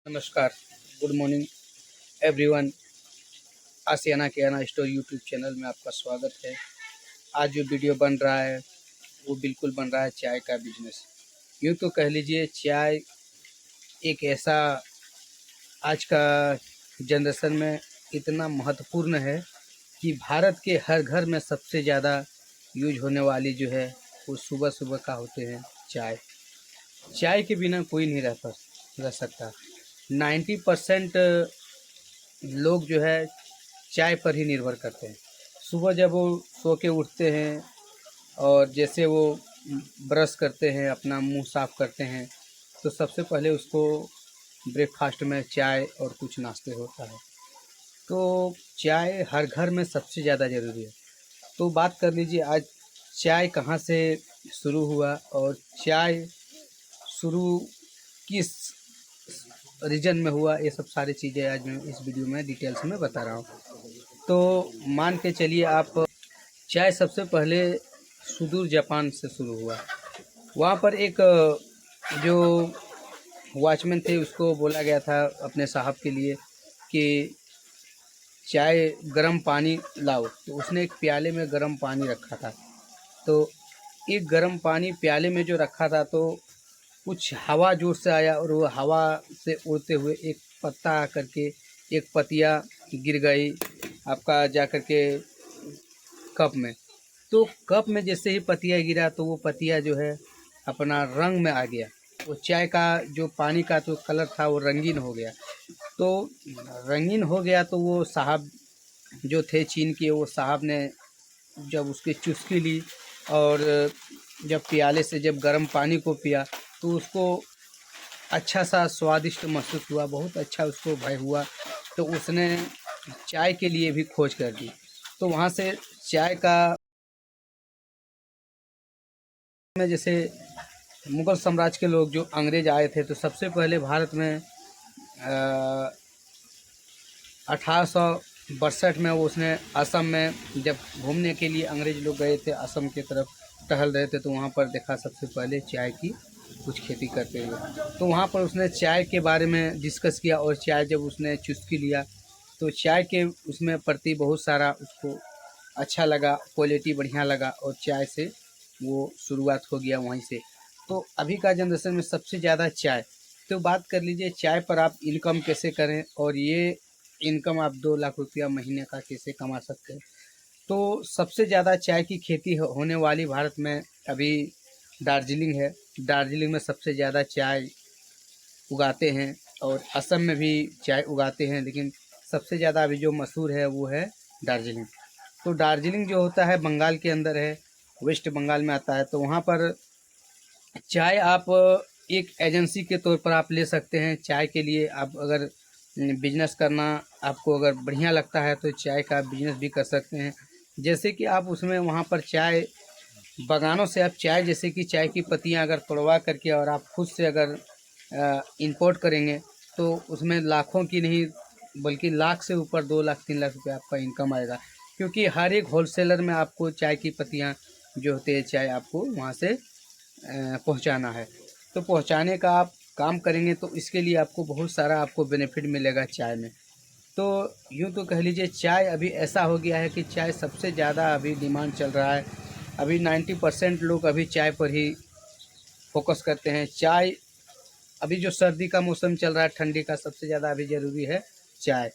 नमस्कार, good morning everyone. आसियाना के आना स्टोर यूट्यूब चैनल में आपका स्वागत है। आज जो वीडियो बन रहा है वो बिल्कुल बन रहा है चाय का बिजनेस। यूँ तो कह लीजिए चाय एक ऐसा आज का जनरेशन में इतना महत्वपूर्ण है कि भारत के हर घर में सबसे ज़्यादा यूज होने वाली जो है वो सुबह सुबह का होते हैं चाय। चाय के बिना कोई नहीं रह सकता। 90% लोग जो है चाय पर ही निर्भर करते हैं। सुबह जब वो सो के उठते हैं और जैसे वो ब्रश करते हैं, अपना मुंह साफ करते हैं, तो सबसे पहले उसको ब्रेकफास्ट में चाय और कुछ नाश्ते होता है। तो चाय हर घर में सबसे ज़्यादा ज़रूरी है। तो बात कर लीजिए आज चाय कहाँ से शुरू हुआ और चाय शुरू किस रीजन में हुआ, ये सब सारी चीज़ें आज मैं इस वीडियो में डिटेल्स में बता रहा हूँ। तो मान के चलिए आप, चाय सबसे पहले सुदूर जापान से शुरू हुआ। वहाँ पर एक जो वॉचमैन थे उसको बोला गया था अपने साहब के लिए कि चाय गर्म पानी लाओ, तो उसने एक प्याले में गर्म पानी रखा था। तो एक गर्म पानी प्याले में जो रखा था तो कुछ हवा जोर से आया और वो हवा से उड़ते हुए एक पत्ता आकर के, एक पतिया गिर गई आपका जा कर के कप में। तो कप में जैसे ही पतिया गिरा तो वो पतिया जो है अपना रंग में आ गया। वो चाय का जो पानी का जो कलर था वो रंगीन हो गया। तो रंगीन हो गया तो वो साहब जो थे चीन के, वो साहब ने जब उसकी चुस्की ली और जब प्याले से जब गर्म पानी को पिया तो उसको अच्छा सा स्वादिष्ट महसूस हुआ, बहुत अच्छा उसको भय हुआ। तो उसने चाय के लिए भी खोज कर दी। तो वहाँ से चाय का में जैसे मुग़ल साम्राज्य के लोग जो अंग्रेज़ आए थे तो सबसे पहले भारत में 1862 में वो उसने असम में जब घूमने के लिए अंग्रेज़ लोग गए थे, असम की तरफ टहल रहे थे, तो वहाँ पर देखा सबसे पहले चाय की कुछ खेती करते हुए। तो वहाँ पर उसने चाय के बारे में डिस्कस किया और चाय जब उसने चुस्की लिया तो चाय के उसमें प्रति बहुत सारा उसको अच्छा लगा, क्वालिटी बढ़िया लगा और चाय से वो शुरुआत हो गया वहीं से। तो अभी का जनरेशन में सबसे ज़्यादा चाय। तो बात कर लीजिए चाय पर आप इनकम कैसे करें और ये इनकम आप 2 लाख रुपया महीने का कैसे कमा सकते हैं। तो सबसे ज़्यादा चाय की खेती होने वाली भारत में अभी दार्जिलिंग है। दार्जिलिंग में सबसे ज़्यादा चाय उगाते हैं और असम में भी चाय उगाते हैं, लेकिन सबसे ज़्यादा अभी जो मशहूर है वो है दार्जिलिंग। तो दार्जिलिंग जो होता है बंगाल के अंदर है, वेस्ट बंगाल में आता है। तो वहाँ पर चाय आप एक एजेंसी के तौर पर आप ले सकते हैं। चाय के लिए आप अगर बिजनेस करना आपको अगर बढ़िया लगता है तो चाय का बिजनेस भी कर सकते हैं। जैसे कि आप उसमें वहाँ पर चाय बागानों से आप चाय, जैसे कि चाय की पत्तियाँ अगर तोड़वा करके और आप खुद से अगर इंपोर्ट करेंगे तो उसमें लाखों की नहीं बल्कि लाख से ऊपर 2 लाख 3 लाख रुपये आपका इनकम आएगा। क्योंकि हर एक होलसेलर में आपको चाय की पत्तियाँ जो होते हैं चाय आपको वहाँ से पहुँचाना है। तो पहुँचाने का आप काम करेंगे तो इसके लिए आपको बहुत सारा आपको बेनिफिट मिलेगा चाय में। तो यूँ तो कह लीजिए चाय अभी ऐसा हो गया है कि चाय सबसे ज़्यादा अभी डिमांड चल रहा है। अभी 90% लोग अभी चाय पर ही फोकस करते हैं। चाय अभी जो सर्दी का मौसम चल रहा है, ठंडी का, सबसे ज़्यादा अभी ज़रूरी है चाय।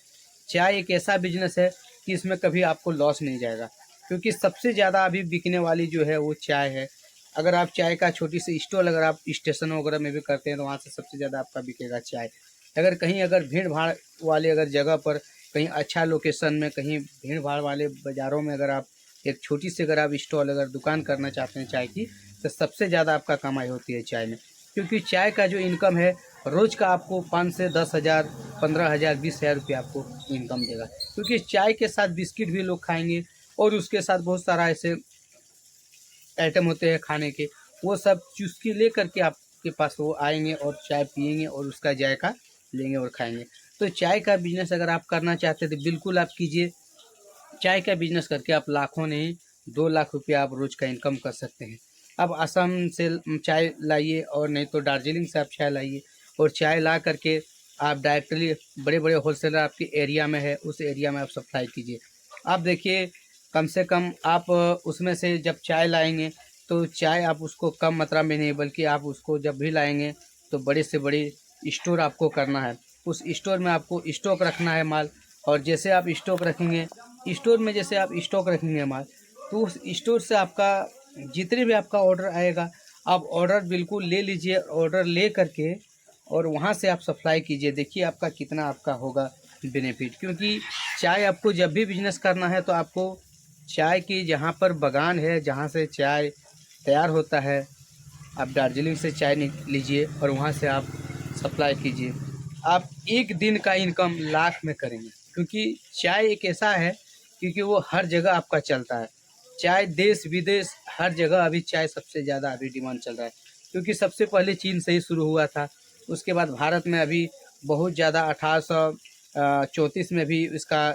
चाय एक ऐसा बिजनेस है कि इसमें कभी आपको लॉस नहीं जाएगा, क्योंकि सबसे ज़्यादा अभी बिकने वाली जो है वो चाय है। अगर आप चाय का छोटी सी स्टॉल अगर आप स्टेशन वगैरह में भी करते हैं तो वहाँ से सबसे ज़्यादा आपका बिकेगा चाय। अगर कहीं अगर भीड़ भाड़ वाले अगर जगह पर, कहीं अच्छा लोकेशन में, कहीं भीड़ भाड़ वाले बाज़ारों में अगर आप एक छोटी सी अगर आप स्टॉल अगर दुकान करना चाहते हैं चाय की, तो सबसे ज़्यादा आपका कमाई होती है चाय में। क्योंकि चाय का जो इनकम है रोज़ का आपको 5 से 10,000, 15,000, 20,000 रुपये आपको इनकम देगा। क्योंकि चाय के साथ बिस्किट भी लोग खाएंगे और उसके साथ बहुत सारा ऐसे आइटम होते हैं खाने के, वो सब चुस्की ले करके आपके पास वो आएंगे और चाय पिएंगे और उसका जायका लेंगे और खाएंगे। तो चाय का बिजनेस अगर आप करना चाहते हैं तो बिल्कुल आप कीजिए। चाय का बिजनेस करके आप लाखों नहीं 2 लाख रुपया आप रोज़ का इनकम कर सकते हैं। अब असम से चाय लाइए और नहीं तो दार्जिलिंग से आप चाय लाइए और चाय ला करके आप डायरेक्टली बड़े बड़े होलसेलर आपके एरिया में है, उस एरिया में आप सप्लाई कीजिए। आप देखिए कम से कम आप उसमें से जब चाय लाएंगे तो चाय आप उसको कम मात्रा में नहीं, बल्कि आप उसको जब भी लाएंगे तो बड़े से बड़े स्टोर आपको करना है। उस स्टोर में आपको स्टॉक रखना है माल, और जैसे आप स्टॉक रखेंगे स्टोर में, जैसे आप स्टॉक रखेंगे माल, तो उस स्टोर से आपका जितने भी आपका ऑर्डर आएगा आप ऑर्डर बिल्कुल ले लीजिए। ऑर्डर ले करके और वहाँ से आप सप्लाई कीजिए। देखिए आपका कितना आपका होगा बेनिफिट, क्योंकि चाय आपको जब भी बिजनेस करना है तो आपको चाय की जहाँ पर बागान है, जहाँ से चाय तैयार होता है, आप दार्जिलिंग से चाय लीजिए और वहाँ से आप सप्लाई कीजिए। आप एक दिन का इनकम लाख में करेंगे, क्योंकि चाय एक ऐसा है, क्योंकि वो हर जगह आपका चलता है। चाय देश विदेश हर जगह अभी चाय सबसे ज़्यादा अभी डिमांड चल रहा है, क्योंकि सबसे पहले चीन से ही शुरू हुआ था। उसके बाद भारत में अभी बहुत ज़्यादा 1834 में भी इसका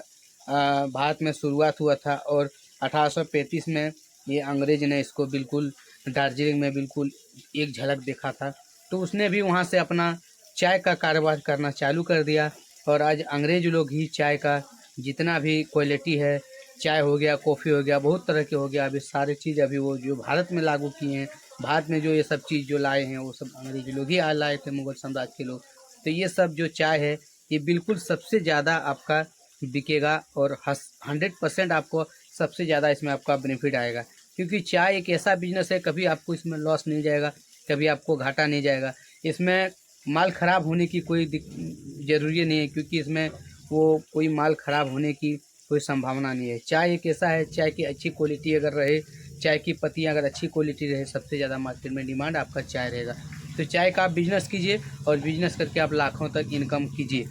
भारत में शुरुआत हुआ था, और 1835 में ये अंग्रेज ने इसको बिल्कुल दार्जिलिंग में बिल्कुल एक झलक देखा था, तो उसने भी वहाँ से अपना चाय का कारोबार करना चालू कर दिया। और आज अंग्रेज लोग ही चाय का जितना भी क्वालिटी है, चाय हो गया, कॉफ़ी हो गया, बहुत तरह के हो गया, अभी सारे चीज़ अभी वो जो भारत में लागू किए हैं, भारत में जो ये सब चीज़ जो लाए हैं वो सब अंग्रेज लोग ही लाए थे, मुगल साम्राज्य के लोग। तो ये सब जो चाय है ये बिल्कुल सबसे ज़्यादा आपका बिकेगा, और 100% आपको सबसे ज़्यादा इसमें आपका बेनिफिट आएगा, क्योंकि चाय एक ऐसा बिजनेस है, कभी आपको इसमें लॉस नहीं जाएगा, कभी आपको घाटा नहीं जाएगा। इसमें माल ख़राब होने की कोई ज़रूरी नहीं है, क्योंकि इसमें वो कोई माल ख़राब होने की कोई संभावना नहीं है। चाय एक ऐसा है, चाय की अच्छी क्वालिटी अगर रहे, चाय की पत्तियाँ अगर अच्छी क्वालिटी रहे, सबसे ज़्यादा मार्केट में डिमांड आपका चाय रहेगा। तो चाय का आप बिज़नेस कीजिए, और बिज़नेस करके आप लाखों तक इनकम कीजिए।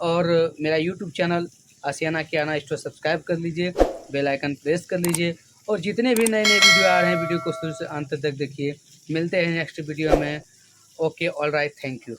और मेरा यूट्यूब चैनल आशियाना किराना स्टोर सब्सक्राइब कर लीजिए, बेल आइकन प्रेस कर लीजिए, और जितने भी नए नए वीडियो आ रहे हैं वीडियो को शुरू से अंत तक देखिए। मिलते हैं नेक्स्ट वीडियो में। Okay, all right, thank you.